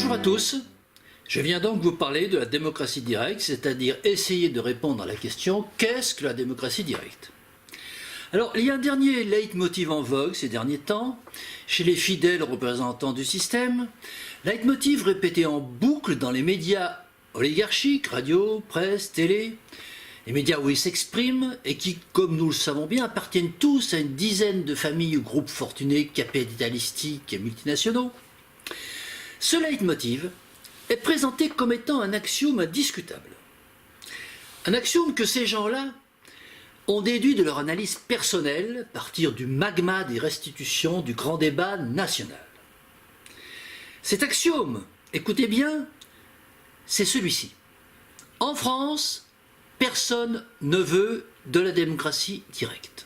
Bonjour à tous, je viens donc vous parler de la démocratie directe, c'est-à-dire essayer de répondre à la question « Qu'est-ce que la démocratie directe ?» Alors, il y a un dernier leitmotiv en vogue ces derniers temps, chez les fidèles représentants du système, leitmotiv répété en boucle dans les médias oligarchiques, radio, presse, télé, les médias où ils s'expriment et qui, comme nous le savons bien, appartiennent tous à une dizaine de familles ou groupes fortunés, capitalistiques et multinationaux. Ce leitmotiv est présenté comme étant un axiome indiscutable. Un axiome que ces gens-là ont déduit de leur analyse personnelle à partir du magma des restitutions du grand débat national. Cet axiome, écoutez bien, c'est celui-ci. En France, personne ne veut de la démocratie directe.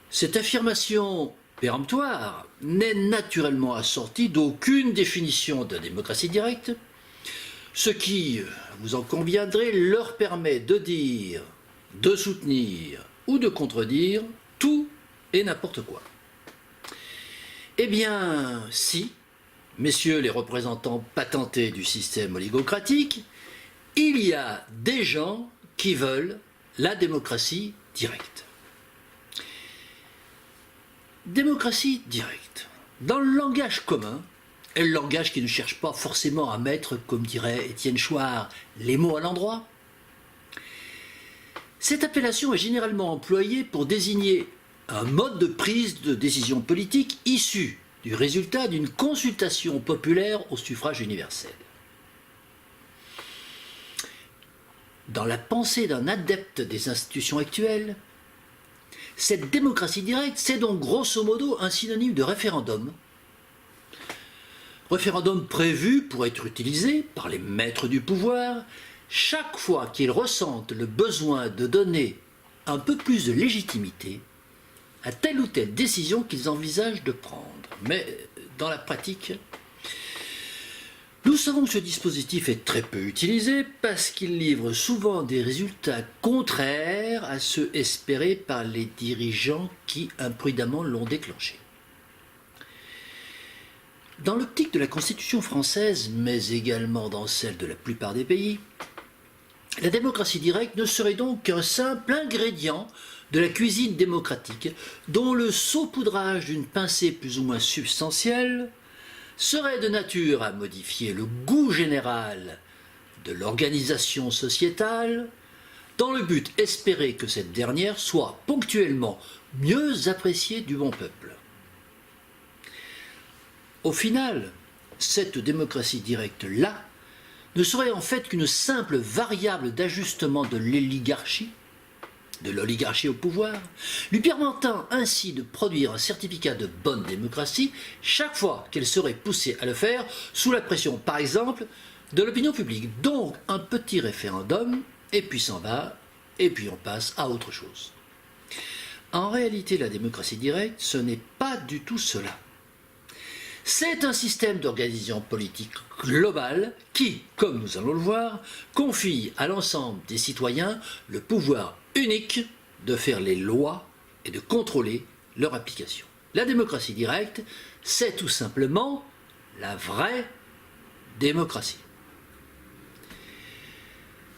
Cette affirmation péremptoire n'est naturellement assortie d'aucune définition de la démocratie directe, ce qui, vous en conviendrez, leur permet de dire, de soutenir ou de contredire tout et n'importe quoi. Eh bien, si, messieurs les représentants patentés du système oligocratique, il y a des gens qui veulent la démocratie directe. Démocratie directe. Dans le langage commun, et le langage qui ne cherche pas forcément à mettre, comme dirait Étienne Chouard, les mots à l'endroit, cette appellation est généralement employée pour désigner un mode de prise de décision politique issu du résultat d'une consultation populaire au suffrage universel. Dans la pensée d'un adepte des institutions actuelles, cette démocratie directe, c'est donc grosso modo un synonyme de référendum. Référendum prévu pour être utilisé par les maîtres du pouvoir chaque fois qu'ils ressentent le besoin de donner un peu plus de légitimité à telle ou telle décision qu'ils envisagent de prendre. Mais dans la pratique, nous savons que ce dispositif est très peu utilisé parce qu'il livre souvent des résultats contraires à ceux espérés par les dirigeants qui imprudemment l'ont déclenché. Dans l'optique de la Constitution française, mais également dans celle de la plupart des pays, la démocratie directe ne serait donc qu'un simple ingrédient de la cuisine démocratique, dont le saupoudrage d'une pincée plus ou moins substantielle serait de nature à modifier le goût général de l'organisation sociétale, dans le but espéré que cette dernière soit ponctuellement mieux appréciée du bon peuple. Au final, cette démocratie directe-là ne serait en fait qu'une simple variable d'ajustement de l'oligarchie au pouvoir, lui permettant ainsi de produire un certificat de bonne démocratie chaque fois qu'elle serait poussée à le faire sous la pression, par exemple, de l'opinion publique. Donc un petit référendum, et puis s'en va, et puis on passe à autre chose. En réalité, la démocratie directe, ce n'est pas du tout cela. C'est un système d'organisation politique globale qui, comme nous allons le voir, confie à l'ensemble des citoyens le pouvoir unique de faire les lois et de contrôler leur application. La démocratie directe, c'est tout simplement la vraie démocratie.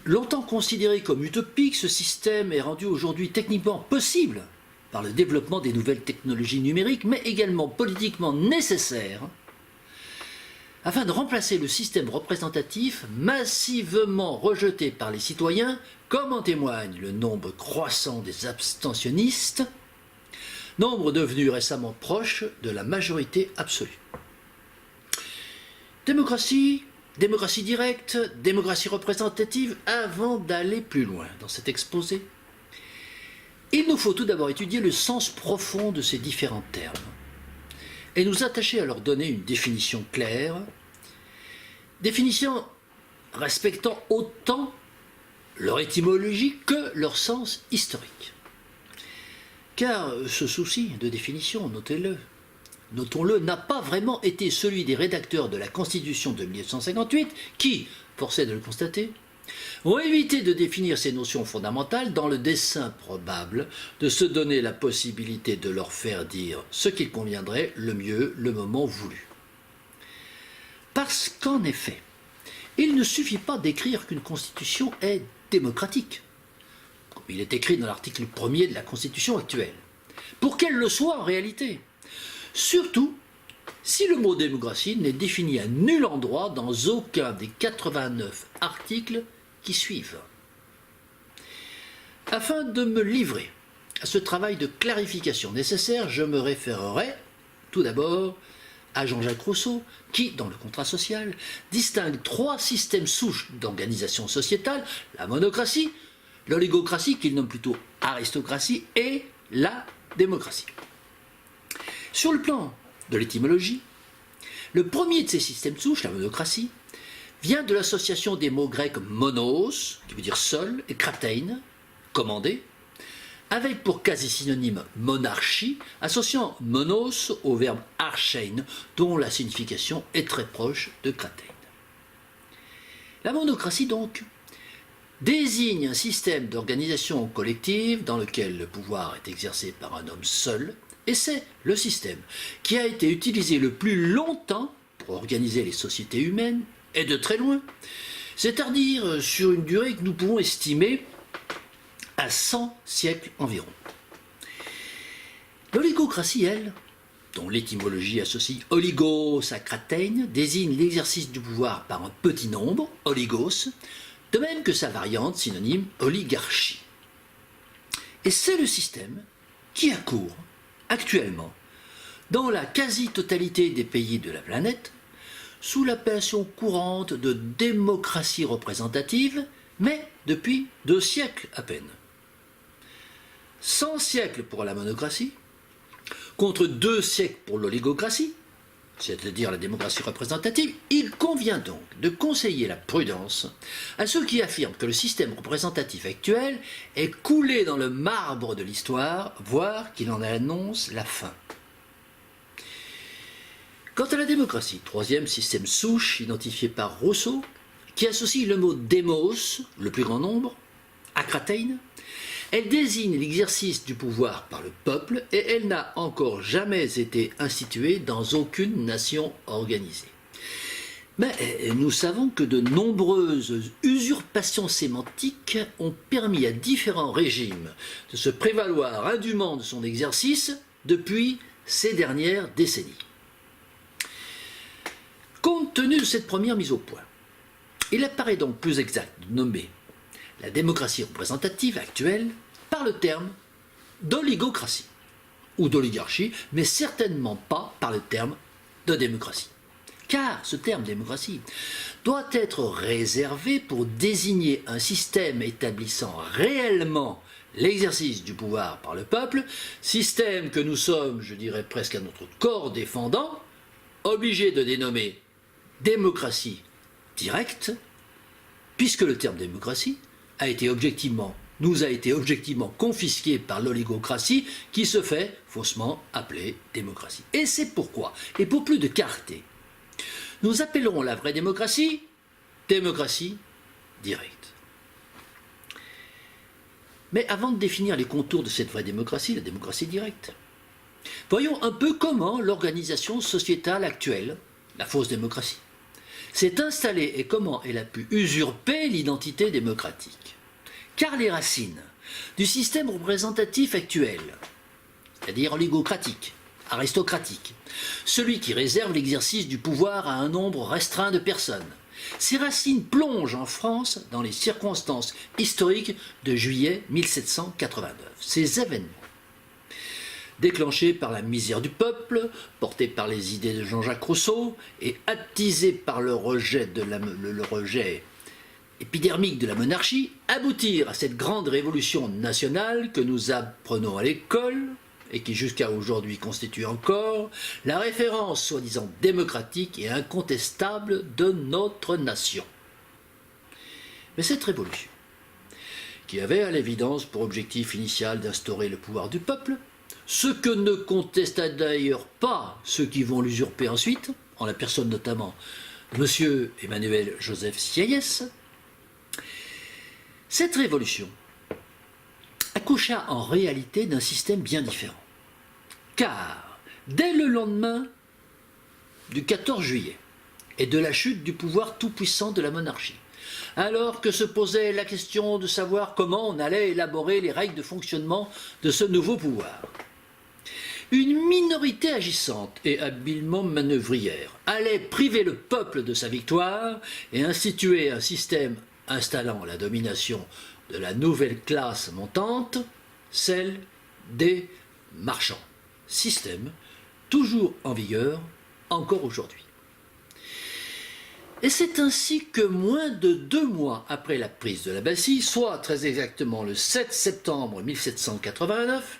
Longtemps considéré comme utopique, ce système est rendu aujourd'hui techniquement possible par le développement des nouvelles technologies numériques, mais également politiquement nécessaire, afin de remplacer le système représentatif massivement rejeté par les citoyens, comme en témoigne le nombre croissant des abstentionnistes, nombre devenu récemment proche de la majorité absolue. Démocratie, démocratie directe, démocratie représentative, avant d'aller plus loin dans cet exposé, il nous faut tout d'abord étudier le sens profond de ces différents termes et nous attacher à leur donner une définition claire, définition respectant autant leur étymologie que leur sens historique. Car ce souci de définition, notons-le, n'a pas vraiment été celui des rédacteurs de la Constitution de 1958 qui, force est de le constater, ont évité de définir ces notions fondamentales dans le dessein probable de se donner la possibilité de leur faire dire ce qu'il conviendrait le mieux le moment voulu. Parce qu'en effet, il ne suffit pas d'écrire qu'une constitution est démocratique, comme il est écrit dans l'article 1er de la constitution actuelle, pour qu'elle le soit en réalité. Surtout si le mot démocratie n'est défini à nul endroit dans aucun des 89 articles qui suivent. Afin de me livrer à ce travail de clarification nécessaire, je me référerai tout d'abord à Jean-Jacques Rousseau, qui, dans le contrat social, distingue 3 systèmes souches d'organisation sociétale, la monocratie, l'oligocratie, qu'il nomme plutôt aristocratie, et la démocratie. Sur le plan de l'étymologie, le premier de ces systèmes souches, la monocratie, vient de l'association des mots grecs monos, qui veut dire seul, et kratein, commandé, avec pour quasi-synonyme monarchie, associant monos au verbe archein, dont la signification est très proche de kratein. La monocratie, donc, désigne un système d'organisation collective dans lequel le pouvoir est exercé par un homme seul, et c'est le système qui a été utilisé le plus longtemps pour organiser les sociétés humaines, et de très loin, c'est-à-dire sur une durée que nous pouvons estimer à 100 siècles environ. L'oligocratie, elle, dont l'étymologie associe oligos à kratein, désigne l'exercice du pouvoir par un petit nombre, oligos, de même que sa variante synonyme oligarchie. Et c'est le système qui accourt actuellement dans la quasi-totalité des pays de la planète sous l'appellation courante de démocratie représentative, mais depuis 2 siècles à peine. 100 siècles pour la monocratie, contre 2 siècles pour l'oligocratie, c'est-à-dire la démocratie représentative, il convient donc de conseiller la prudence à ceux qui affirment que le système représentatif actuel est coulé dans le marbre de l'histoire, voire qu'il en annonce la fin. Quant à la démocratie, 3e système souche identifié par Rousseau, qui associe le mot démos, le plus grand nombre, à kratein, elle désigne l'exercice du pouvoir par le peuple et elle n'a encore jamais été instituée dans aucune nation organisée. Mais nous savons que de nombreuses usurpations sémantiques ont permis à différents régimes de se prévaloir indûment de son exercice depuis ces dernières décennies. Compte tenu de cette première mise au point, il apparaît donc plus exact de nommer la démocratie représentative actuelle par le terme d'oligocratie ou d'oligarchie, mais certainement pas par le terme de démocratie. Car ce terme démocratie doit être réservé pour désigner un système établissant réellement l'exercice du pouvoir par le peuple, système que nous sommes, je dirais presque à notre corps défendant, obligés de dénommer démocratie directe, puisque le terme démocratie nous a été objectivement confisqué par l'oligocratie qui se fait faussement appeler démocratie. Et c'est pourquoi, et pour plus de clarté, nous appellerons la vraie démocratie démocratie directe. Mais avant de définir les contours de cette vraie démocratie, la démocratie directe, voyons un peu comment l'organisation sociétale actuelle, la fausse démocratie, s'est installée et comment elle a pu usurper l'identité démocratique. Car les racines du système représentatif actuel, c'est-à-dire oligocratique, aristocratique, celui qui réserve l'exercice du pouvoir à un nombre restreint de personnes, ces racines plongent en France dans les circonstances historiques de juillet 1789. Ces événements, déclenchés par la misère du peuple, portés par les idées de Jean-Jacques Rousseau et attisés par le rejet épidermique de la monarchie, aboutirent à cette grande révolution nationale que nous apprenons à l'école et qui jusqu'à aujourd'hui constitue encore la référence soi-disant démocratique et incontestable de notre nation. Mais cette révolution, qui avait à l'évidence pour objectif initial d'instaurer le pouvoir du peuple, ce que ne contesta d'ailleurs pas ceux qui vont l'usurper ensuite, en la personne notamment de M. Emmanuel Joseph Sieyès, cette révolution accoucha en réalité d'un système bien différent. Car, dès le lendemain du 14 juillet et de la chute du pouvoir tout-puissant de la monarchie, alors que se posait la question de savoir comment on allait élaborer les règles de fonctionnement de ce nouveau pouvoir. Une minorité agissante et habilement manœuvrière allait priver le peuple de sa victoire et instituer un système installant la domination de la nouvelle classe montante, celle des marchands. Système toujours en vigueur encore aujourd'hui. Et c'est ainsi que moins de 2 mois après la prise de la Bastille, soit très exactement le 7 septembre 1789,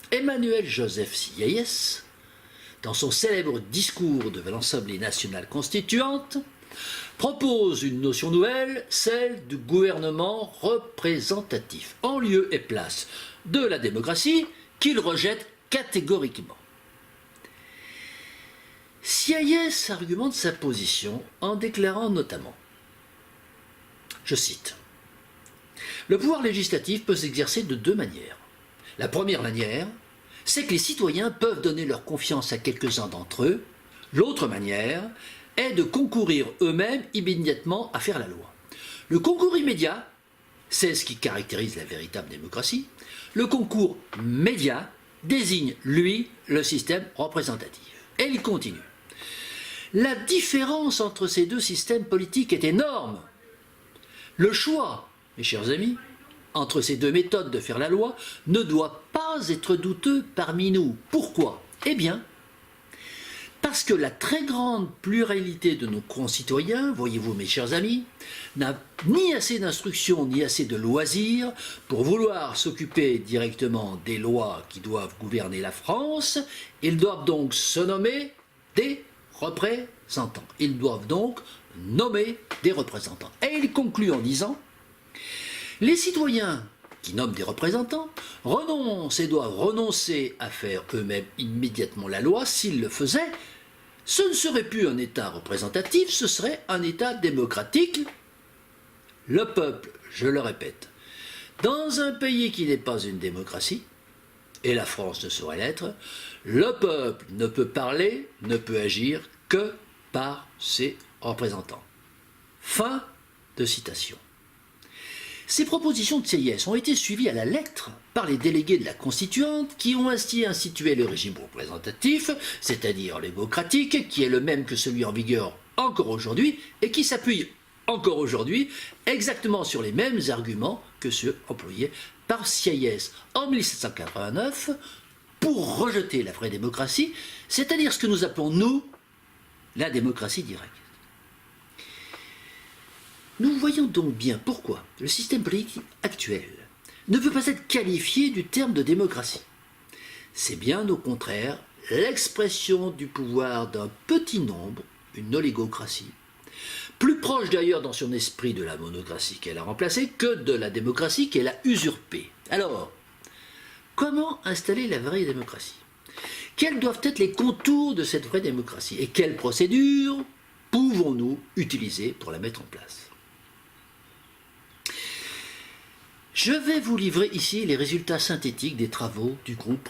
Emmanuel Joseph Sieyès, dans son célèbre discours devant l'Assemblée nationale constituante, propose une notion nouvelle, celle du gouvernement représentatif, en lieu et place de la démocratie, qu'il rejette catégoriquement. Sieyès argumente sa position en déclarant notamment, je cite, « Le pouvoir législatif peut s'exercer de 2 manières. La première manière, c'est que les citoyens peuvent donner leur confiance à quelques-uns d'entre eux. L'autre manière est de concourir eux-mêmes immédiatement à faire la loi. Le concours immédiat, c'est ce qui caractérise la véritable démocratie. Le concours médiat désigne, lui, le système représentatif. » Et il continue. La différence entre ces 2 systèmes politiques est énorme. Le choix, mes chers amis, entre ces 2 méthodes de faire la loi ne doit pas être douteux parmi nous. Pourquoi? Eh bien, parce que la très grande pluralité de nos concitoyens, voyez-vous mes chers amis, n'a ni assez d'instruction ni assez de loisirs pour vouloir s'occuper directement des lois qui doivent gouverner la France. Ils doivent donc se nommer des représentants. Ils doivent donc nommer des représentants. Et il conclut en disant « Les citoyens qui nomment des représentants renoncent et doivent renoncer à faire eux-mêmes immédiatement la loi. S'ils le faisaient, ce ne serait plus un État représentatif, ce serait un État démocratique. Le peuple, je le répète, dans un pays qui n'est pas une démocratie, et la France ne saurait l'être, le peuple ne peut parler, ne peut agir que par ses représentants. » Fin de citation. Ces propositions de Sieyès ont été suivies à la lettre par les délégués de la Constituante qui ont ainsi institué le régime représentatif, c'est-à-dire démocratique, qui est le même que celui en vigueur encore aujourd'hui et qui s'appuie encore aujourd'hui exactement sur les mêmes arguments que ceux employés par Sieyès en 1789 pour rejeter la vraie démocratie, c'est-à-dire ce que nous appelons, nous, la démocratie directe. Nous voyons donc bien pourquoi le système politique actuel ne peut pas être qualifié du terme de démocratie. C'est bien au contraire l'expression du pouvoir d'un petit nombre, une oligocratie, plus proche d'ailleurs dans son esprit de la monocratie qu'elle a remplacée que de la démocratie qu'elle a usurpée. Alors, comment installer la vraie démocratie? Quels doivent être les contours de cette vraie démocratie? Et quelles procédures pouvons-nous utiliser pour la mettre en place? Je vais vous livrer ici les résultats synthétiques des travaux du groupe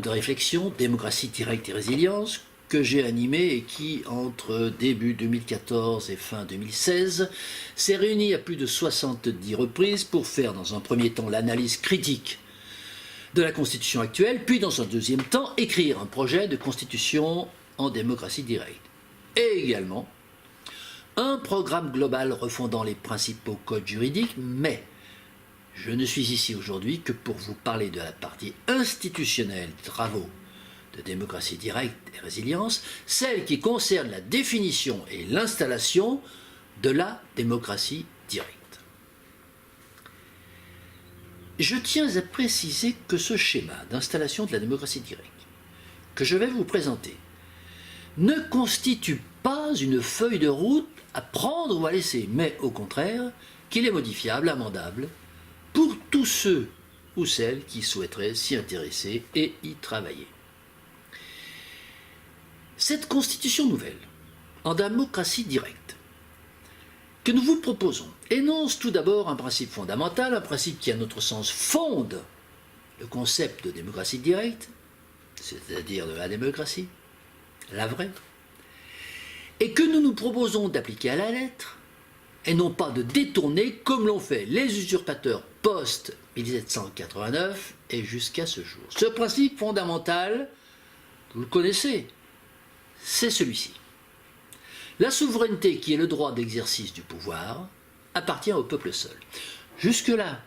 de réflexion Démocratie directe et résilience que j'ai animé et qui, entre début 2014 et fin 2016, s'est réuni à plus de 70 reprises pour faire dans un premier temps l'analyse critique de la Constitution actuelle, puis dans un deuxième temps écrire un projet de Constitution en démocratie directe. Et également un programme global refondant les principaux codes juridiques, mais je ne suis ici aujourd'hui que pour vous parler de la partie institutionnelle des travaux de démocratie directe et résilience, celle qui concerne la définition et l'installation de la démocratie directe. Je tiens à préciser que ce schéma d'installation de la démocratie directe que je vais vous présenter ne constitue pas une feuille de route à prendre ou à laisser, mais au contraire qu'il est modifiable, amendable, pour tous ceux ou celles qui souhaiteraient s'y intéresser et y travailler. Cette constitution nouvelle, en démocratie directe, que nous vous proposons, énonce tout d'abord un principe fondamental, un principe qui, à notre sens, fonde le concept de démocratie directe, c'est-à-dire de la démocratie, la vraie, et que nous nous proposons d'appliquer à la lettre, et non pas de détourner comme l'ont fait les usurpateurs post-1789 et jusqu'à ce jour. Ce principe fondamental, vous le connaissez, c'est celui-ci. La souveraineté, qui est le droit d'exercice du pouvoir, appartient au peuple seul. Jusque-là,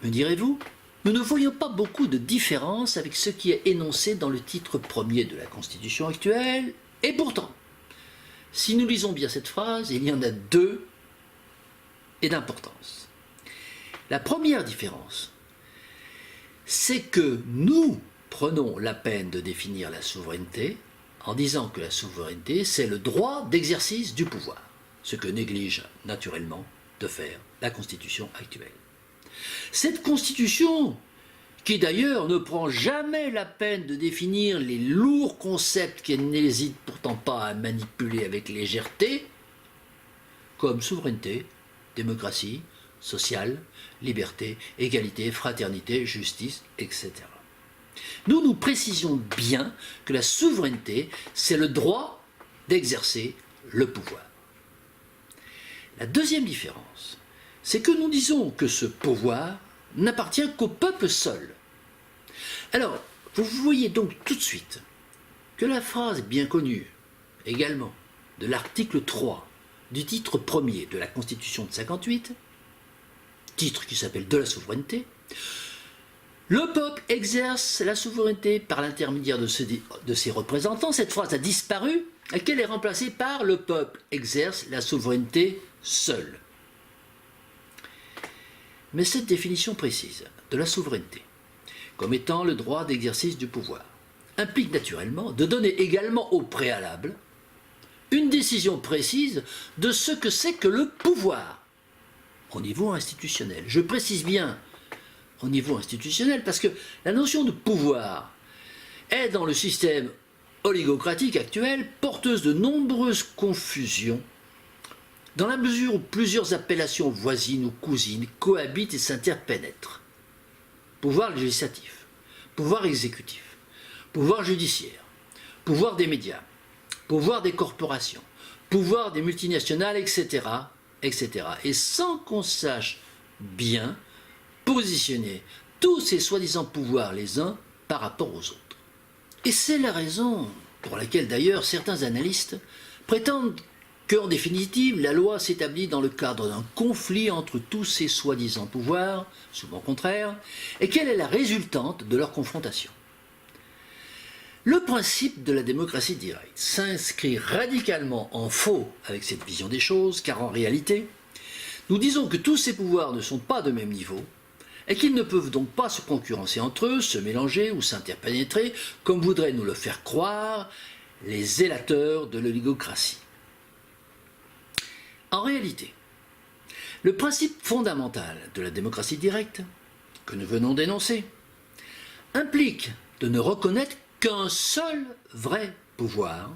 me direz-vous, nous ne voyons pas beaucoup de différence avec ce qui est énoncé dans le titre premier de la Constitution actuelle, et pourtant, si nous lisons bien cette phrase, il y en a deux et d'importance. La première différence, c'est que nous prenons la peine de définir la souveraineté en disant que la souveraineté, c'est le droit d'exercice du pouvoir, ce que néglige naturellement de faire la Constitution actuelle. Cette Constitution, qui d'ailleurs ne prend jamais la peine de définir les lourds concepts qu'elle n'hésite pourtant pas à manipuler avec légèreté, comme souveraineté, démocratie, sociale, liberté, égalité, fraternité, justice, etc. Nous précisons bien que la souveraineté, c'est le droit d'exercer le pouvoir. La deuxième différence, c'est que nous disons que ce pouvoir n'appartient qu'au peuple seul. Alors, vous voyez donc tout de suite que la phrase bien connue, également, de l'article 3 du titre premier de la Constitution de 58, titre qui s'appelle « de la souveraineté », le peuple exerce la souveraineté par l'intermédiaire de ses représentants. Cette phrase a disparu et qu'elle est remplacée par « le peuple exerce la souveraineté seul ». Mais cette définition précise de la souveraineté, comme étant le droit d'exercice du pouvoir, implique naturellement de donner également au préalable une décision précise de ce que c'est que le pouvoir au niveau institutionnel. Je précise bien au niveau institutionnel parce que la notion de pouvoir est dans le système oligocratique actuel porteuse de nombreuses confusions dans la mesure où plusieurs appellations voisines ou cousines cohabitent et s'interpénètrent. Pouvoir législatif, pouvoir exécutif, pouvoir judiciaire, pouvoir des médias, pouvoir des corporations, pouvoir des multinationales, etc., etc. Et sans qu'on sache bien positionner tous ces soi-disant pouvoirs les uns par rapport aux autres. Et c'est la raison pour laquelle d'ailleurs certains analystes prétendent qu'en définitive, la loi s'établit dans le cadre d'un conflit entre tous ces soi-disant pouvoirs, souvent contraires, et qu'elle est la résultante de leur confrontation. Le principe de la démocratie directe s'inscrit radicalement en faux avec cette vision des choses, car en réalité, nous disons que tous ces pouvoirs ne sont pas de même niveau, et qu'ils ne peuvent donc pas se concurrencer entre eux, se mélanger ou s'interpénétrer, comme voudraient nous le faire croire les zélateurs de l'oligocratie. En réalité, le principe fondamental de la démocratie directe, que nous venons d'énoncer, implique de ne reconnaître qu'un seul vrai pouvoir.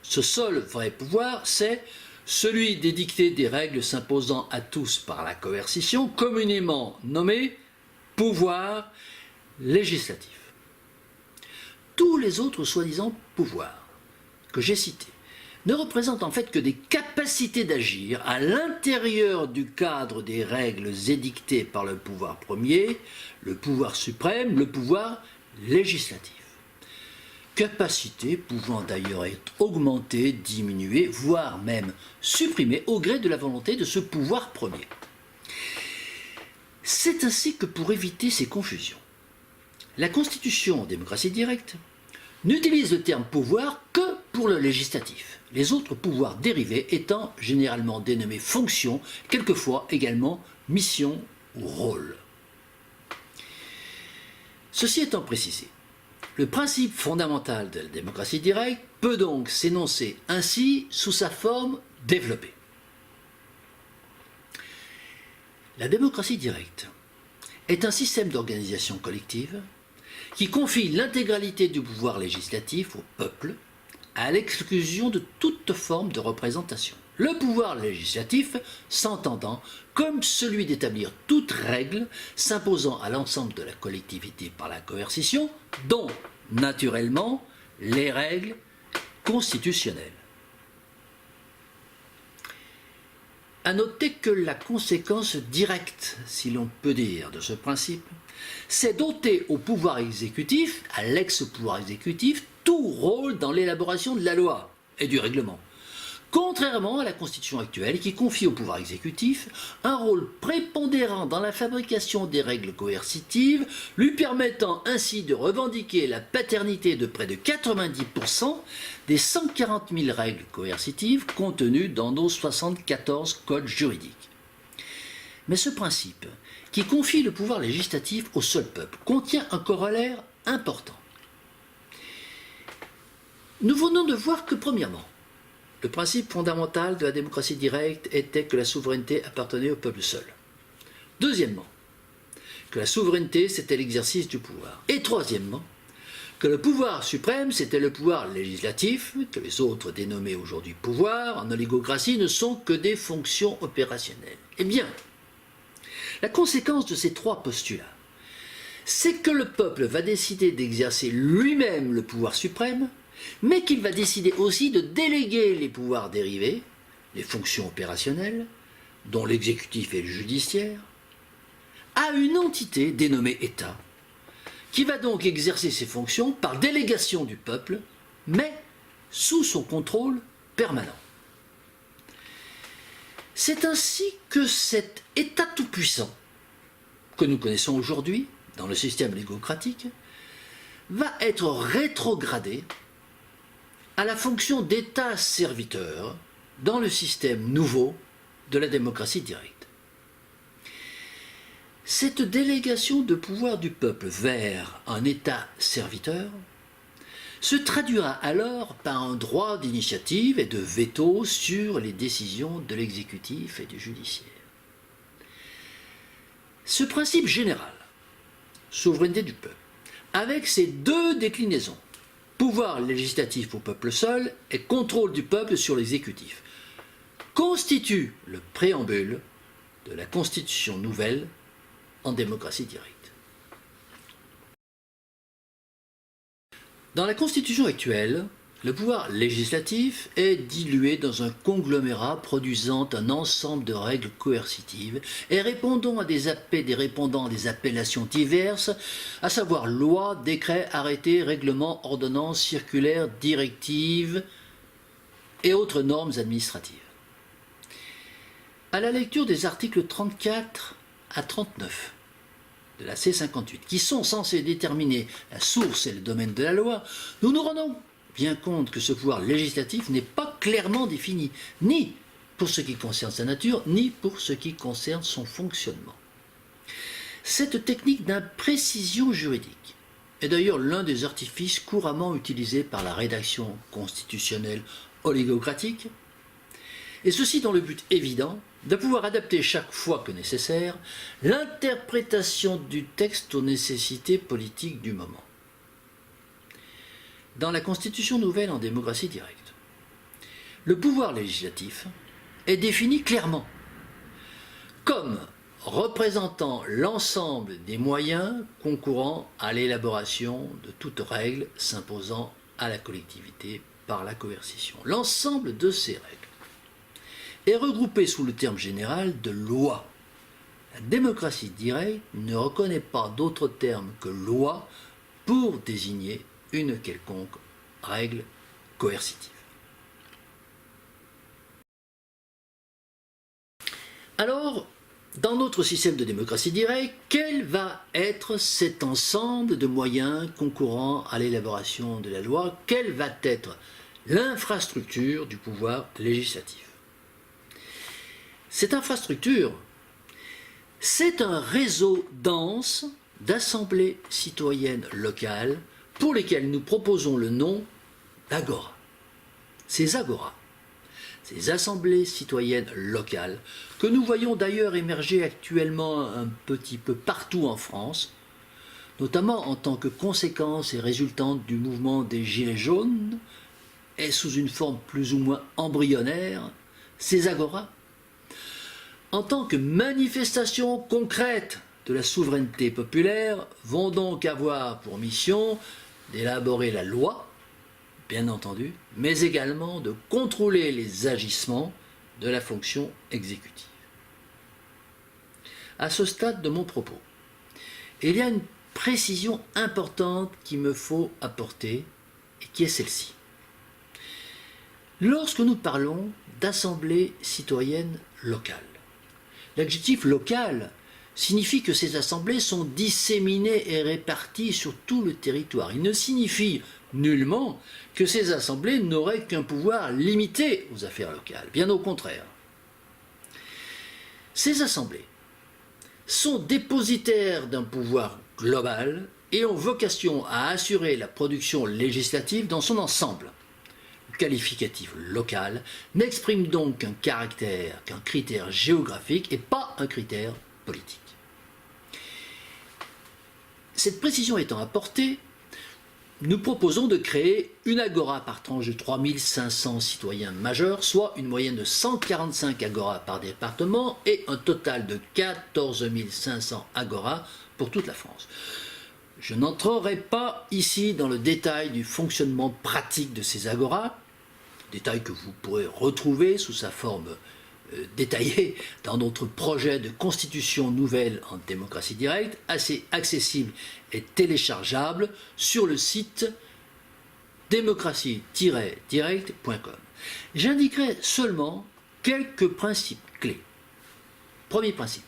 Ce seul vrai pouvoir, c'est celui d'édicter des règles s'imposant à tous par la coercition, communément nommé pouvoir législatif. Tous les autres soi-disant pouvoirs que j'ai cités ne représentent en fait que des capacités d'agir à l'intérieur du cadre des règles édictées par le pouvoir premier, le pouvoir suprême, le pouvoir législatif. Capacités pouvant d'ailleurs être augmentées, diminuées, voire même supprimées au gré de la volonté de ce pouvoir premier. C'est ainsi que pour éviter ces confusions, la Constitution en démocratie directe n'utilise le terme pouvoir que pour le législatif, les autres pouvoirs dérivés étant généralement dénommés fonctions, quelquefois également mission ou rôle. Ceci étant précisé, le principe fondamental de la démocratie directe peut donc s'énoncer ainsi sous sa forme développée. La démocratie directe est un système d'organisation collective qui confie l'intégralité du pouvoir législatif au peuple, à l'exclusion de toute forme de représentation. Le pouvoir législatif s'entendant comme celui d'établir toute règle s'imposant à l'ensemble de la collectivité par la coercition, dont, naturellement, les règles constitutionnelles. à noter que la conséquence directe, si l'on peut dire, de ce principe, c'est d'ôter au pouvoir exécutif, à l'ex-pouvoir exécutif, tout rôle dans l'élaboration de la loi et du règlement. Contrairement à la Constitution actuelle qui confie au pouvoir exécutif un rôle prépondérant dans la fabrication des règles coercitives, lui permettant ainsi de revendiquer la paternité de près de 90% des 140 000 règles coercitives contenues dans nos 74 codes juridiques. Mais ce principe, qui confie le pouvoir législatif au seul peuple, contient un corollaire important. Nous venons de voir que, premièrement, le principe fondamental de la démocratie directe était que la souveraineté appartenait au peuple seul. Deuxièmement, que la souveraineté, c'était l'exercice du pouvoir. Et troisièmement, que le pouvoir suprême, c'était le pouvoir législatif, que les autres dénommés aujourd'hui pouvoirs, en oligocratie, ne sont que des fonctions opérationnelles. Eh bien, la conséquence de ces trois postulats, c'est que le peuple va décider d'exercer lui-même le pouvoir suprême, mais qu'il va décider aussi de déléguer les pouvoirs dérivés, les fonctions opérationnelles, dont l'exécutif et le judiciaire, à une entité dénommée État, qui va donc exercer ses fonctions par délégation du peuple, mais sous son contrôle permanent. C'est ainsi que cet État tout-puissant, que nous connaissons aujourd'hui dans le système oligocratique, va être rétrogradé à la fonction d'État-serviteur dans le système nouveau de la démocratie directe. Cette délégation de pouvoir du peuple vers un État-serviteur se traduira alors par un droit d'initiative et de veto sur les décisions de l'exécutif et du judiciaire. Ce principe général, souveraineté du peuple, avec ses deux déclinaisons, pouvoir législatif au peuple seul et contrôle du peuple sur l'exécutif, constitue le préambule de la Constitution nouvelle en démocratie directe. Dans la Constitution actuelle, le pouvoir législatif est dilué dans un conglomérat produisant un ensemble de règles coercitives et répondant à des appellations diverses, à savoir lois, décrets, arrêtés, règlements, ordonnances, circulaires, directives et autres normes administratives. À la lecture des articles 34 à 39 de la C58, qui sont censés déterminer la source et le domaine de la loi, nous nous rendons bien compte que ce pouvoir législatif n'est pas clairement défini, ni pour ce qui concerne sa nature, ni pour ce qui concerne son fonctionnement. Cette technique d'imprécision juridique est d'ailleurs l'un des artifices couramment utilisés par la rédaction constitutionnelle oligocratique, et ceci dans le but évident de pouvoir adapter chaque fois que nécessaire l'interprétation du texte aux nécessités politiques du moment. Dans la Constitution nouvelle en démocratie directe, le pouvoir législatif est défini clairement comme représentant l'ensemble des moyens concourant à l'élaboration de toute règle s'imposant à la collectivité par la coercition. L'ensemble de ces règles est regroupé sous le terme général de loi. La démocratie directe ne reconnaît pas d'autre terme que loi pour désigner une quelconque règle coercitive. Alors, dans notre système de démocratie directe, quel va être cet ensemble de moyens concourant à l'élaboration de la loi? Quelle va être l'infrastructure du pouvoir législatif? Cette infrastructure, c'est un réseau dense d'assemblées citoyennes locales pour lesquelles nous proposons le nom d'agora. Ces agoras, ces assemblées citoyennes locales, que nous voyons d'ailleurs émerger actuellement un petit peu partout en France, notamment en tant que conséquence et résultante du mouvement des Gilets jaunes, et sous une forme plus ou moins embryonnaire, ces agoras, en tant que manifestation concrète de la souveraineté populaire, vont donc avoir pour mission d'élaborer la loi, bien entendu, mais également de contrôler les agissements de la fonction exécutive. À ce stade de mon propos, il y a une précision importante qu'il me faut apporter et qui est celle-ci. Lorsque nous parlons d'assemblées citoyennes locales, l'adjectif local signifie que ces assemblées sont disséminées et réparties sur tout le territoire. Il ne signifie nullement que ces assemblées n'auraient qu'un pouvoir limité aux affaires locales. Bien au contraire. Ces assemblées sont dépositaires d'un pouvoir global et ont vocation à assurer la production législative dans son ensemble. Le qualificatif local n'exprime donc qu'un critère géographique et pas un critère politique. Cette précision étant apportée, nous proposons de créer une agora par tranche de 3500 citoyens majeurs, soit une moyenne de 145 agoras par département et un total de 14 500 agoras pour toute la France. Je n'entrerai pas ici dans le détail du fonctionnement pratique de ces agoras, détail que vous pourrez retrouver sous sa forme détaillée dans notre projet de constitution nouvelle en démocratie directe, assez accessible et téléchargeable sur le site démocratie-direct.com. J'indiquerai seulement quelques principes clés. Premier principe.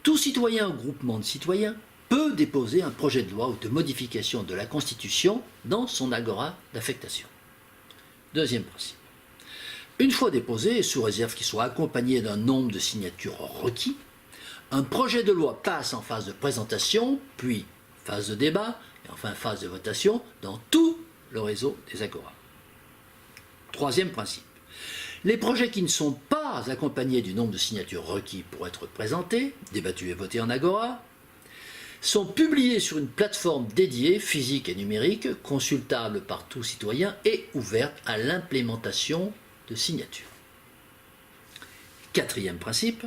Tout citoyen ou groupement de citoyens peut déposer un projet de loi ou de modification de la Constitution dans son agora d'affectation. Deuxième principe. Une fois déposé, sous réserve qu'il soit accompagné d'un nombre de signatures requis, un projet de loi passe en phase de présentation, puis phase de débat, et enfin phase de votation dans tout le réseau des agoras. Troisième principe. Les projets qui ne sont pas accompagnés du nombre de signatures requis pour être présentés, débattus et votés en agora, sont publiés sur une plateforme dédiée, physique et numérique, consultable par tout citoyen et ouverte à l'implémentation de signatures. Quatrième principe,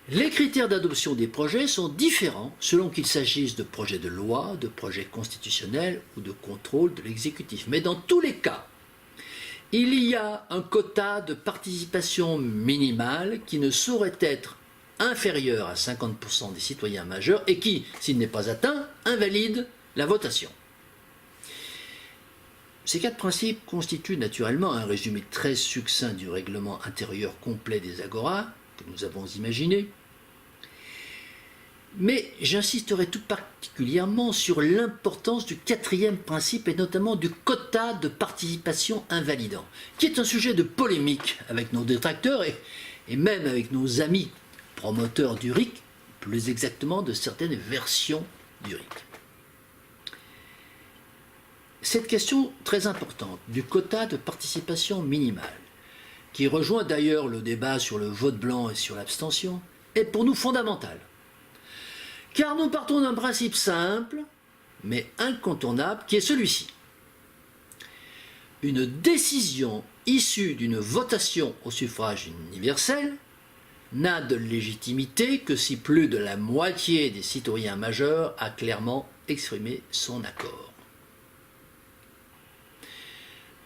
les critères d'adoption des projets sont différents selon qu'il s'agisse de projets de loi, de projets constitutionnels ou de contrôle de l'exécutif. Mais dans tous les cas, il y a un quota de participation minimale qui ne saurait être inférieur à 50% des citoyens majeurs et qui, s'il n'est pas atteint, invalide la votation. Ces quatre principes constituent naturellement un résumé très succinct du règlement intérieur complet des agoras que nous avons imaginé. Mais j'insisterai tout particulièrement sur l'importance du quatrième principe et notamment du quota de participation invalidant, qui est un sujet de polémique avec nos détracteurs et même avec nos amis promoteurs du RIC, plus exactement de certaines versions du RIC. Cette question très importante du quota de participation minimale, qui rejoint d'ailleurs le débat sur le vote blanc et sur l'abstention, est pour nous fondamentale. Car nous partons d'un principe simple, mais incontournable, qui est celui-ci. Une décision issue d'une votation au suffrage universel n'a de légitimité que si plus de la moitié des citoyens majeurs a clairement exprimé son accord.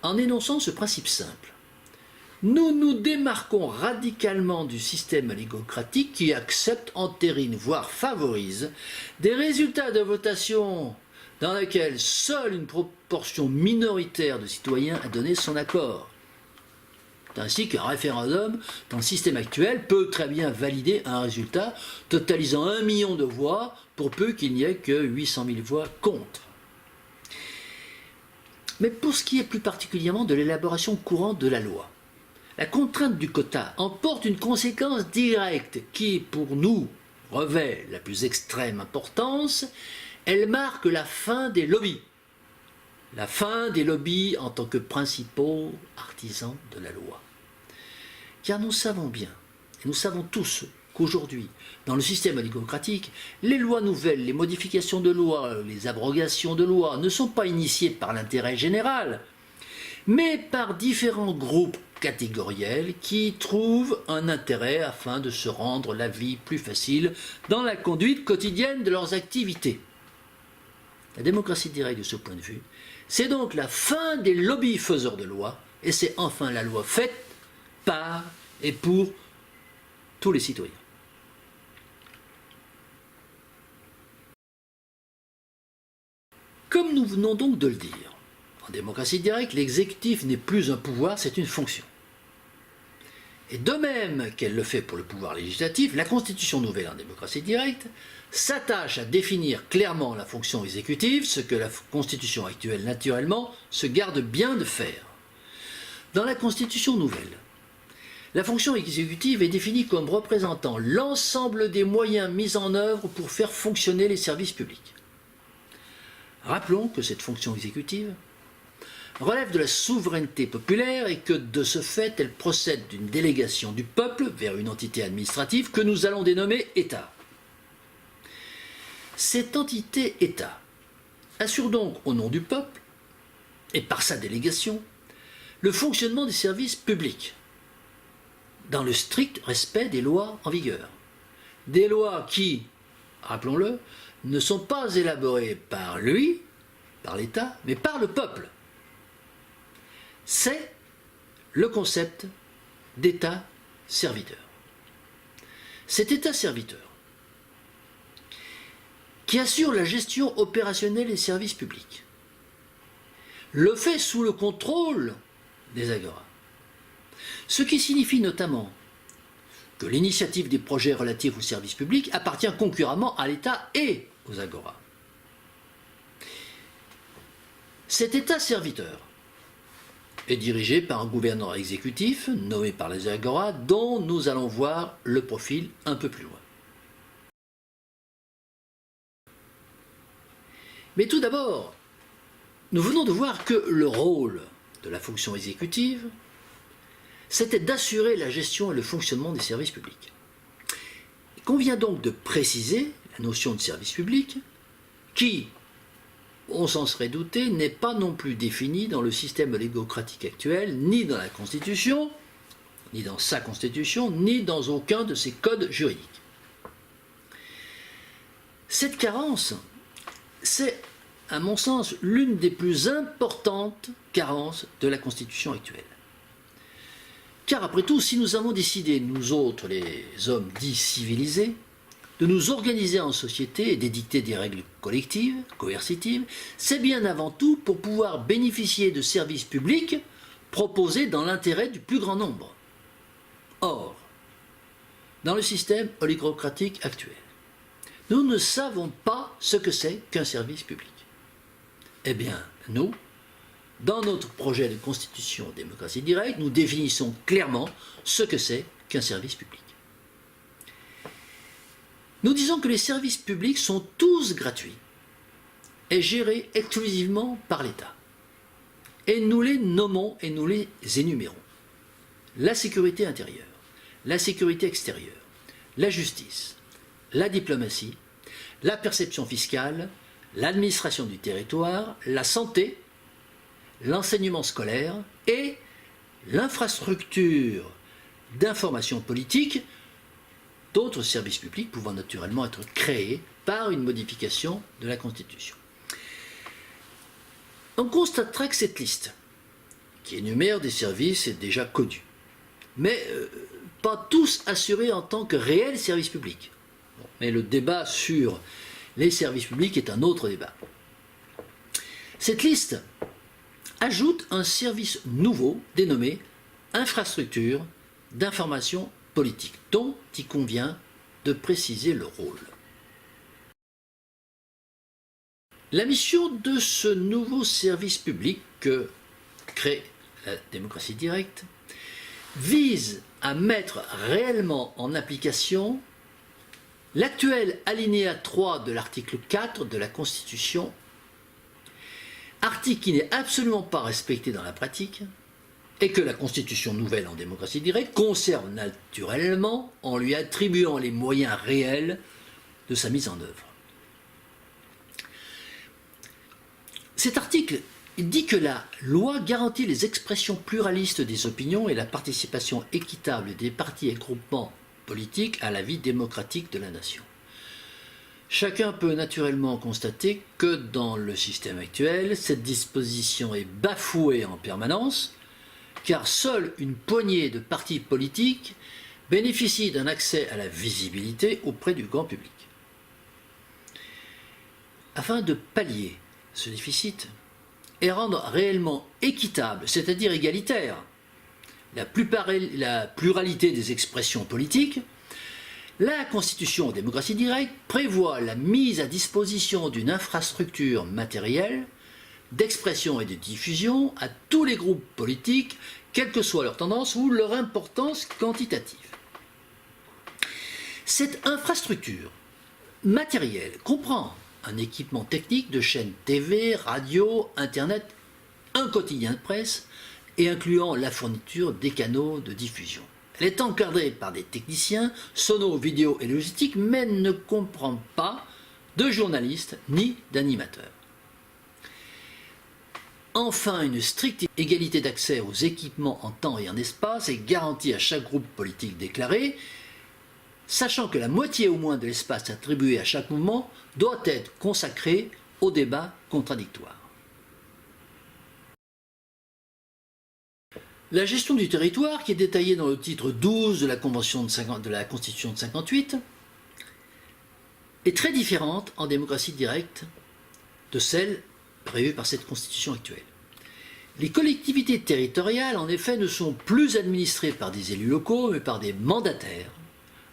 En énonçant ce principe simple, nous nous démarquons radicalement du système oligocratique qui accepte, entérine, voire favorise des résultats de votation dans lesquels seule une proportion minoritaire de citoyens a donné son accord. Ainsi qu'un référendum, dans le système actuel, peut très bien valider un résultat totalisant 1 million de voix, pour peu qu'il n'y ait que 800 000 voix contre. Mais pour ce qui est plus particulièrement de l'élaboration courante de la loi, la contrainte du quota emporte une conséquence directe qui, pour nous, revêt la plus extrême importance. Elle marque la fin des lobbies. La fin des lobbies en tant que principaux artisans de la loi. Car nous savons bien, et nous savons tous, qu'aujourd'hui, dans le système oligocratique, les lois nouvelles, les modifications de lois, les abrogations de lois ne sont pas initiées par l'intérêt général, mais par différents groupes catégoriels qui trouvent un intérêt afin de se rendre la vie plus facile dans la conduite quotidienne de leurs activités. La démocratie directe de ce point de vue, c'est donc la fin des lobbies faiseurs de lois, et c'est enfin la loi faite par et pour tous les citoyens. Comme nous venons donc de le dire, en démocratie directe, l'exécutif n'est plus un pouvoir, c'est une fonction. Et de même qu'elle le fait pour le pouvoir législatif, la Constitution nouvelle en démocratie directe s'attache à définir clairement la fonction exécutive, ce que la Constitution actuelle, naturellement, se garde bien de faire. Dans la Constitution nouvelle, la fonction exécutive est définie comme représentant l'ensemble des moyens mis en œuvre pour faire fonctionner les services publics. Rappelons que cette fonction exécutive relève de la souveraineté populaire et que de ce fait, elle procède d'une délégation du peuple vers une entité administrative que nous allons dénommer État. Cette entité État assure donc au nom du peuple et par sa délégation le fonctionnement des services publics dans le strict respect des lois en vigueur. Des lois qui, rappelons-le, ne sont pas élaborées par lui, par l'État, mais par le peuple. C'est le concept d'État-serviteur. Cet État-serviteur, qui assure la gestion opérationnelle des services publics, le fait sous le contrôle des agoras. Ce qui signifie notamment que l'initiative des projets relatifs aux services publics appartient concurremment à l'État et aux agoras. Cet État-serviteur est dirigé par un gouverneur exécutif nommé par les agoras dont nous allons voir le profil un peu plus loin. Mais tout d'abord, nous venons de voir que le rôle de la fonction exécutive, c'était d'assurer la gestion et le fonctionnement des services publics. Il convient donc de préciser la notion de service public qui, on s'en serait douté, n'est pas non plus définie dans le système légocratique actuel, ni dans la Constitution, ni dans sa Constitution, ni dans aucun de ses codes juridiques. Cette carence, c'est, à mon sens, l'une des plus importantes carences de la Constitution actuelle. Car après tout, si nous avons décidé, nous autres, les hommes dits civilisés, de nous organiser en société et d'édicter des règles collectives, coercitives, c'est bien avant tout pour pouvoir bénéficier de services publics proposés dans l'intérêt du plus grand nombre. Or, dans le système oligocratique actuel, nous ne savons pas ce que c'est qu'un service public. Eh bien, nous, dans notre projet de constitution démocratie directe, nous définissons clairement ce que c'est qu'un service public. Nous disons que les services publics sont tous gratuits et gérés exclusivement par l'État. Et nous les nommons et nous les énumérons. La sécurité intérieure, la sécurité extérieure, la justice, la diplomatie, la perception fiscale, l'administration du territoire, la santé, l'enseignement scolaire et l'infrastructure d'information politique, d'autres services publics pouvant naturellement être créés par une modification de la Constitution. On constatera que cette liste, qui énumère des services, est déjà connue, mais pas tous assurés en tant que réels services publics. Bon, mais le débat sur les services publics est un autre débat. Cette liste ajoute un service nouveau dénommé infrastructure d'information politique, dont il convient de préciser le rôle. La mission de ce nouveau service public que crée la démocratie directe vise à mettre réellement en application l'actuel alinéa 3 de l'article 4 de la Constitution, article qui n'est absolument pas respecté dans la pratique et que la Constitution nouvelle en démocratie directe conserve naturellement en lui attribuant les moyens réels de sa mise en œuvre. Cet article dit que la loi garantit les expressions pluralistes des opinions et la participation équitable des partis et groupements politiques à la vie démocratique de la nation. Chacun peut naturellement constater que dans le système actuel, cette disposition est bafouée en permanence car seule une poignée de partis politiques bénéficie d'un accès à la visibilité auprès du grand public. Afin de pallier ce déficit et rendre réellement équitable, c'est-à-dire égalitaire, la pluralité des expressions politiques, la Constitution en démocratie directe prévoit la mise à disposition d'une infrastructure matérielle d'expression et de diffusion à tous les groupes politiques, quelle que soit leur tendance ou leur importance quantitative. Cette infrastructure matérielle comprend un équipement technique de chaînes TV, radio, Internet, un quotidien de presse et incluant la fourniture des canaux de diffusion. Elle est encadrée par des techniciens sono, vidéo et logistique, mais ne comprend pas de journalistes ni d'animateurs. Enfin, une stricte égalité d'accès aux équipements en temps et en espace est garantie à chaque groupe politique déclaré, sachant que la moitié au moins de l'espace attribué à chaque mouvement doit être consacré au débat contradictoire. La gestion du territoire, qui est détaillée dans le titre 12 de la Constitution de 58, est très différente en démocratie directe de celle prévue par cette Constitution actuelle. Les collectivités territoriales, en effet, ne sont plus administrées par des élus locaux, mais par des mandataires,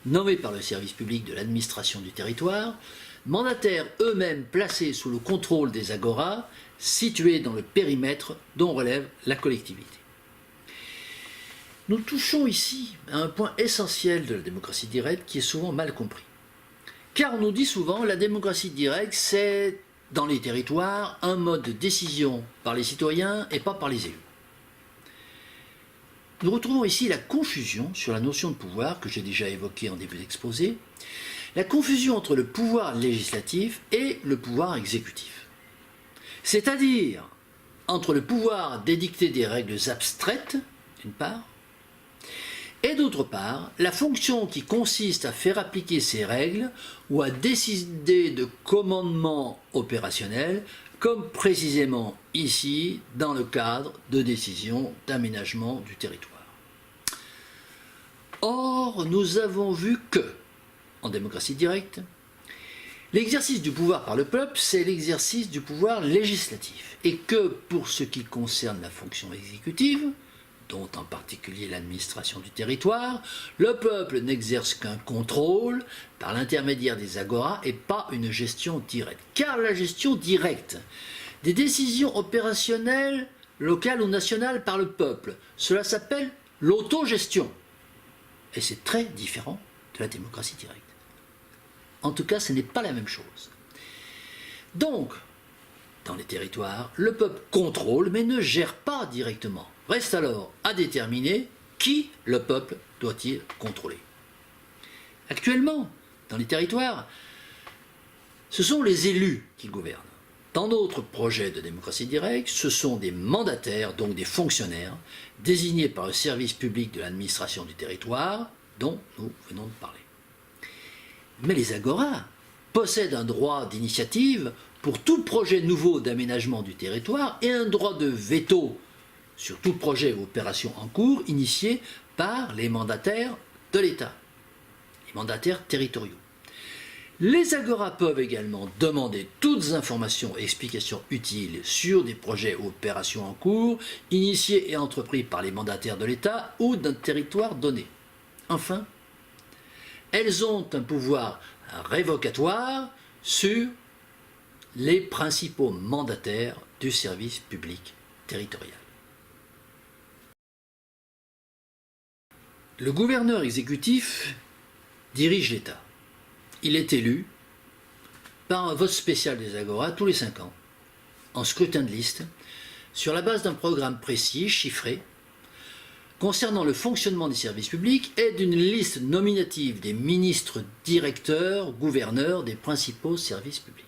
nommés par le service public de l'administration du territoire, mandataires eux-mêmes placés sous le contrôle des agoras, situés dans le périmètre dont relève la collectivité. Nous touchons ici à un point essentiel de la démocratie directe qui est souvent mal compris. Car on nous dit souvent que la démocratie directe, c'est, dans les territoires, un mode de décision par les citoyens et pas par les élus. Nous retrouvons ici la confusion sur la notion de pouvoir que j'ai déjà évoquée en début d'exposé, la confusion entre le pouvoir législatif et le pouvoir exécutif. C'est-à-dire entre le pouvoir d'édicter des règles abstraites, d'une part, et d'autre part, la fonction qui consiste à faire appliquer ces règles ou à décider de commandements opérationnels, comme précisément ici dans le cadre de décisions d'aménagement du territoire. Or, nous avons vu que, en démocratie directe, l'exercice du pouvoir par le peuple, c'est l'exercice du pouvoir législatif, et que pour ce qui concerne la fonction exécutive, dont en particulier l'administration du territoire, le peuple n'exerce qu'un contrôle par l'intermédiaire des agoras et pas une gestion directe. Car la gestion directe des décisions opérationnelles locales ou nationales par le peuple, cela s'appelle l'autogestion. Et c'est très différent de la démocratie directe. En tout cas, ce n'est pas la même chose. Donc, dans les territoires, le peuple contrôle mais ne gère pas directement. Reste alors à déterminer qui le peuple doit-il contrôler. Actuellement, dans les territoires, ce sont les élus qui gouvernent. Dans d'autres projets de démocratie directe, ce sont des mandataires, donc des fonctionnaires, désignés par le service public de l'administration du territoire, dont nous venons de parler. Mais les agoras possèdent un droit d'initiative pour tout projet nouveau d'aménagement du territoire et un droit de veto sur tout projet ou opération en cours initié par les mandataires de l'État, les mandataires territoriaux. Les agoras peuvent également demander toutes informations et explications utiles sur des projets ou opérations en cours initiés et entrepris par les mandataires de l'État ou d'un territoire donné. Enfin, elles ont un pouvoir révocatoire sur les principaux mandataires du service public territorial. Le gouverneur exécutif dirige l'État. Il est élu par un vote spécial des agoras tous les 5 ans, en scrutin de liste, sur la base d'un programme précis, chiffré, concernant le fonctionnement des services publics et d'une liste nominative des ministres, directeurs, gouverneurs des principaux services publics.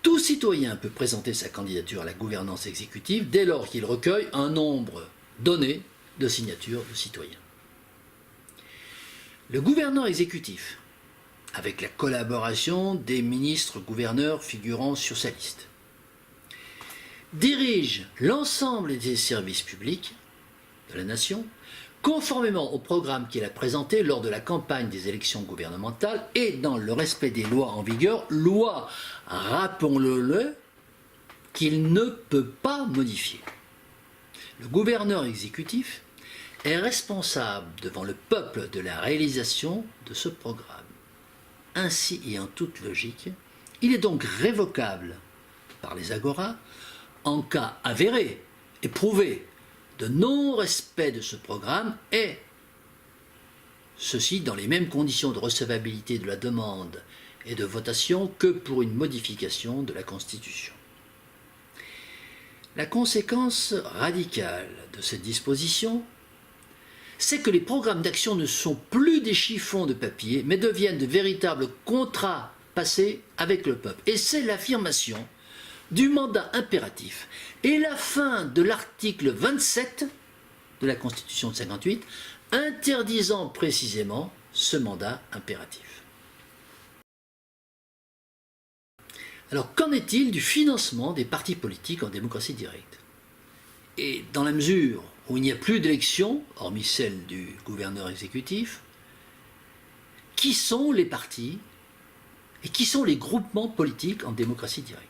Tout citoyen peut présenter sa candidature à la gouvernance exécutive dès lors qu'il recueille un nombre donné de signatures de citoyens. Le gouverneur exécutif, avec la collaboration des ministres gouverneurs figurant sur sa liste, dirige l'ensemble des services publics de la nation, conformément au programme qu'il a présenté lors de la campagne des élections gouvernementales et dans le respect des lois en vigueur, lois, rappelons-le, qu'il ne peut pas modifier. Le gouverneur exécutif est responsable devant le peuple de la réalisation de ce programme. Ainsi et en toute logique, il est donc révocable par les agoras en cas avéré et prouvé de non-respect de ce programme et ceci dans les mêmes conditions de recevabilité de la demande et de votation que pour une modification de la Constitution. La conséquence radicale de cette disposition, c'est que les programmes d'action ne sont plus des chiffons de papier, mais deviennent de véritables contrats passés avec le peuple. Et c'est l'affirmation du mandat impératif et la fin de l'article 27 de la Constitution de 1958, interdisant précisément ce mandat impératif. Alors, qu'en est-il du financement des partis politiques en démocratie directe? Et dans la mesure où il n'y a plus d'élections, hormis celle du gouverneur exécutif, qui sont les partis et qui sont les groupements politiques en démocratie directe?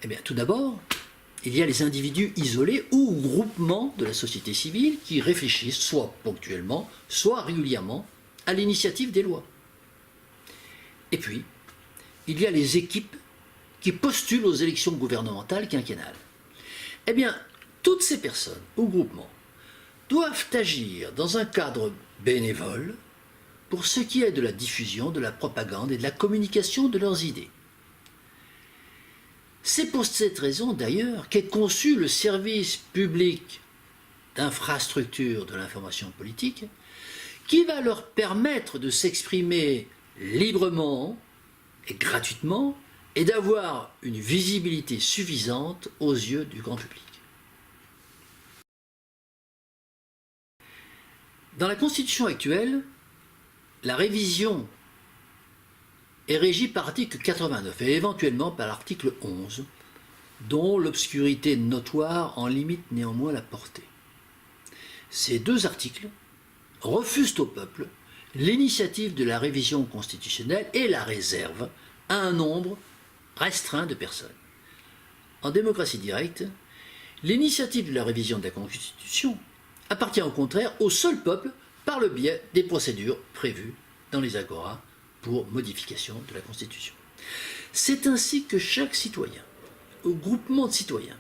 Eh bien, tout d'abord, il y a les individus isolés ou groupements de la société civile qui réfléchissent soit ponctuellement, soit régulièrement à l'initiative des lois. Et puis, il y a les équipes qui postulent aux élections gouvernementales quinquennales. Eh bien, toutes ces personnes ou groupements doivent agir dans un cadre bénévole pour ce qui est de la diffusion, de la propagande et de la communication de leurs idées. C'est pour cette raison d'ailleurs qu'est conçu le service public d'infrastructure de l'information politique qui va leur permettre de s'exprimer librement et gratuitement et d'avoir une visibilité suffisante aux yeux du grand public. Dans la Constitution actuelle, la révision est régie par l'article 89 et éventuellement par l'article 11, dont l'obscurité notoire en limite néanmoins la portée. Ces deux articles refusent au peuple l'initiative de la révision constitutionnelle et la réservent à un nombre restreint de personnes. En démocratie directe, l'initiative de la révision de la Constitution appartient au contraire au seul peuple par le biais des procédures prévues dans les agoras pour modification de la Constitution. C'est ainsi que chaque citoyen, ou groupement de citoyens,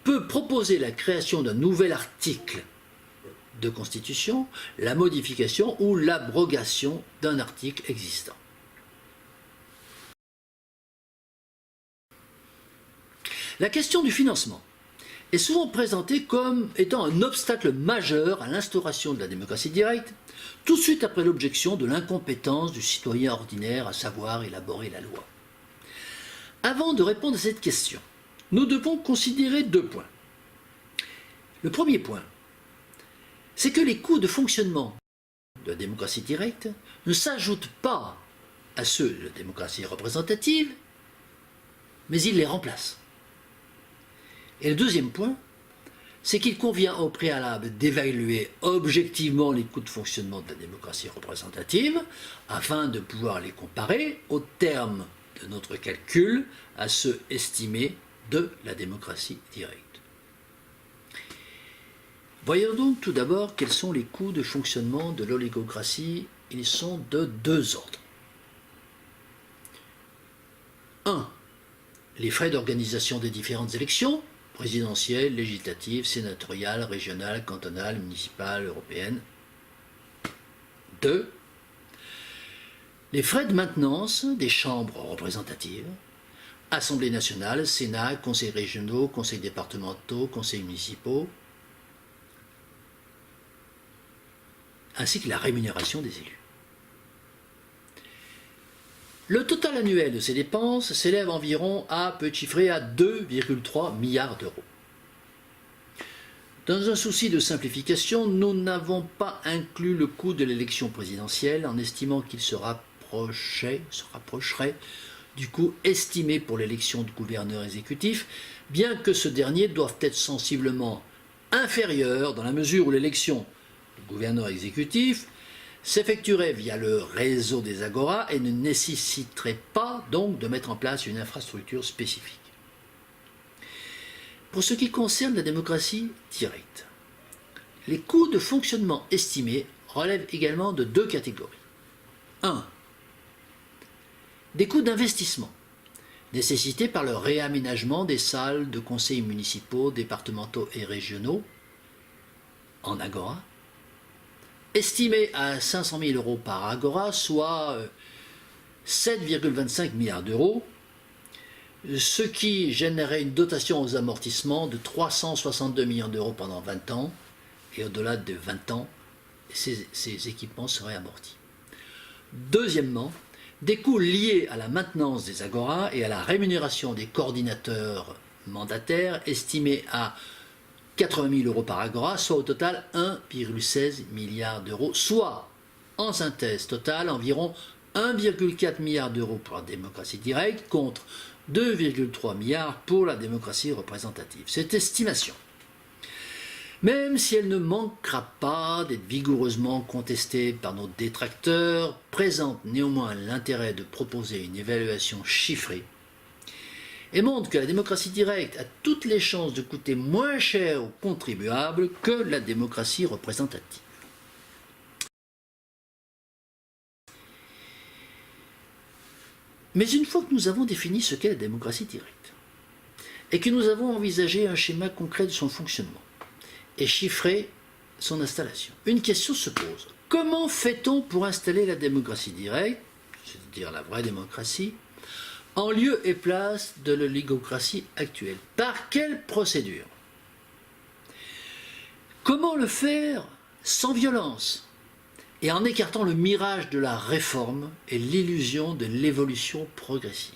peut proposer la création d'un nouvel article de Constitution, la modification ou l'abrogation d'un article existant. La question du financement est souvent présentée comme étant un obstacle majeur à l'instauration de la démocratie directe, tout de suite après l'objection de l'incompétence du citoyen ordinaire à savoir élaborer la loi. Avant de répondre à cette question, nous devons considérer deux points. Le premier point, c'est que les coûts de fonctionnement de la démocratie directe ne s'ajoutent pas à ceux de la démocratie représentative, mais ils les remplacent. Et le deuxième point, c'est qu'il convient au préalable d'évaluer objectivement les coûts de fonctionnement de la démocratie représentative afin de pouvoir les comparer au terme de notre calcul à ceux estimés de la démocratie directe. Voyons donc tout d'abord quels sont les coûts de fonctionnement de l'oligocratie. Ils sont de deux ordres. 1. Les frais d'organisation des différentes élections, présidentielles, législatives, sénatoriales, régionales, cantonales, municipales, européennes. 2. Les frais de maintenance des chambres représentatives, Assemblée nationale, Sénat, conseils régionaux, conseils départementaux, conseils municipaux, ainsi que la rémunération des élus. Le total annuel de ces dépenses s'élève environ peut être chiffré à 2,3 milliards d'euros. Dans un souci de simplification, nous n'avons pas inclus le coût de l'élection présidentielle en estimant qu'il se rapprocherait du coût estimé pour l'élection de gouverneur exécutif, bien que ce dernier doive être sensiblement inférieur dans la mesure où l'élection du gouverneur exécutif s'effectuerait via le réseau des agoras et ne nécessiterait pas donc de mettre en place une infrastructure spécifique. Pour ce qui concerne la démocratie directe, les coûts de fonctionnement estimés relèvent également de deux catégories. 1. Des coûts d'investissement, nécessités par le réaménagement des salles de conseils municipaux, départementaux et régionaux en agora, estimés à 500 000 € par agora, soit 7,25 milliards d'euros, ce qui générait une dotation aux amortissements de 362 millions d'euros pendant 20 ans, et au-delà de 20 ans, ces équipements seraient amortis. Deuxièmement, des coûts liés à la maintenance des agoras et à la rémunération des coordinateurs mandataires, estimés à 80 000 € par agora, soit au total 1,16 milliard d'euros, soit, en synthèse totale, environ 1,4 milliard d'euros pour la démocratie directe contre 2,3 milliards pour la démocratie représentative. Cette estimation, même si elle ne manquera pas d'être vigoureusement contestée par nos détracteurs, présente néanmoins l'intérêt de proposer une évaluation chiffrée et montre que la démocratie directe a toutes les chances de coûter moins cher aux contribuables que la démocratie représentative. Mais une fois que nous avons défini ce qu'est la démocratie directe, et que nous avons envisagé un schéma concret de son fonctionnement, et chiffré son installation, une question se pose. Comment fait-on pour installer la démocratie directe, c'est-à-dire la vraie démocratie, en lieu et place de l'oligocratie actuelle? Par quelle procédure? Comment le faire sans violence et en écartant le mirage de la réforme et l'illusion de l'évolution progressive?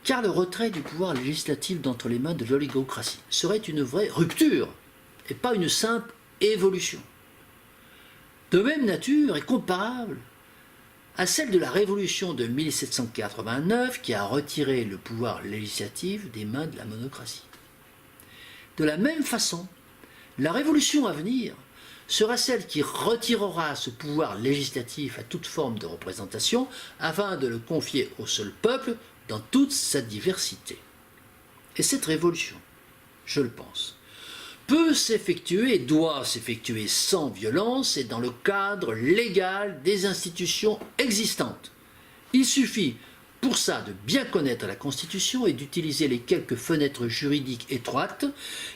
Car le retrait du pouvoir législatif d'entre les mains de l'oligocratie serait une vraie rupture et pas une simple évolution. De même nature et comparable à celle de la Révolution de 1789 qui a retiré le pouvoir législatif des mains de la monocratie. De la même façon, la révolution à venir sera celle qui retirera ce pouvoir législatif à toute forme de représentation afin de le confier au seul peuple dans toute sa diversité. Et cette révolution, je le pense, peut s'effectuer et doit s'effectuer sans violence et dans le cadre légal des institutions existantes. Il suffit pour ça de bien connaître la Constitution et d'utiliser les quelques fenêtres juridiques étroites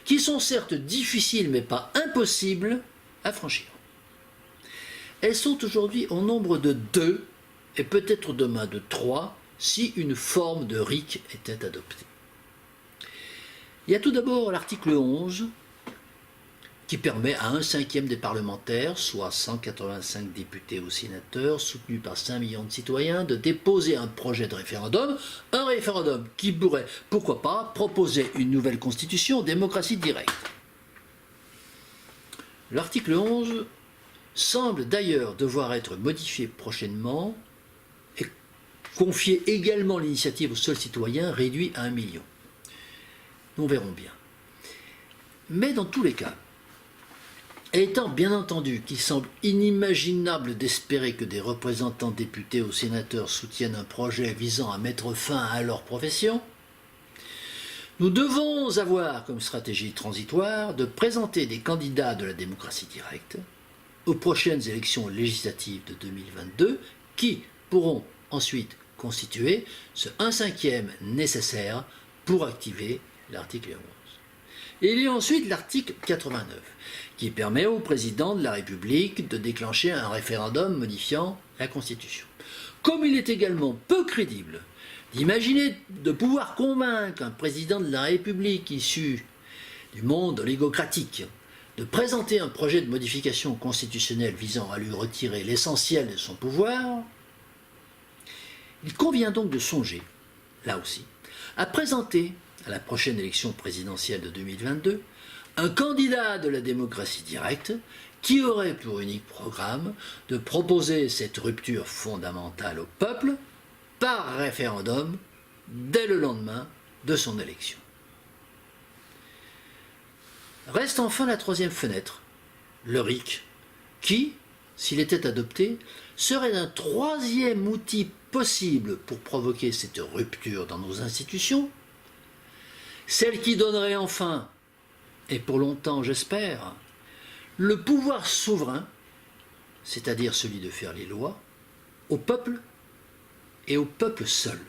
qui sont certes difficiles mais pas impossibles à franchir. Elles sont aujourd'hui au nombre de 2 et peut-être demain de 3 si une forme de RIC était adoptée. Il y a tout d'abord l'article 11 qui permet à 1/5 des parlementaires, soit 185 députés ou sénateurs, soutenus par 5 millions de citoyens, de déposer un projet de référendum, un référendum qui pourrait, pourquoi pas, proposer une nouvelle constitution, démocratie directe. L'article 11 semble d'ailleurs devoir être modifié prochainement et confier également l'initiative aux seuls citoyens, réduit à 1 million. Nous verrons bien. Mais dans tous les cas, étant bien entendu qu'il semble inimaginable d'espérer que des représentants députés ou sénateurs soutiennent un projet visant à mettre fin à leur profession, nous devons avoir comme stratégie transitoire de présenter des candidats de la démocratie directe aux prochaines élections législatives de 2022 qui pourront ensuite constituer ce 1/5 nécessaire pour activer l'article 11. Et il y a ensuite l'article 89 qui permet au président de la République de déclencher un référendum modifiant la Constitution. Comme il est également peu crédible d'imaginer de pouvoir convaincre un président de la République issu du monde oligocratique de présenter un projet de modification constitutionnelle visant à lui retirer l'essentiel de son pouvoir, il convient donc de songer, là aussi, à présenter à la prochaine élection présidentielle de 2022 un candidat de la démocratie directe qui aurait pour unique programme de proposer cette rupture fondamentale au peuple par référendum dès le lendemain de son élection. Reste enfin la troisième fenêtre, le RIC, qui, s'il était adopté, serait un troisième outil possible pour provoquer cette rupture dans nos institutions, celle qui donnerait enfin, et pour longtemps j'espère, le pouvoir souverain, c'est-à-dire celui de faire les lois, au peuple et au peuple seul.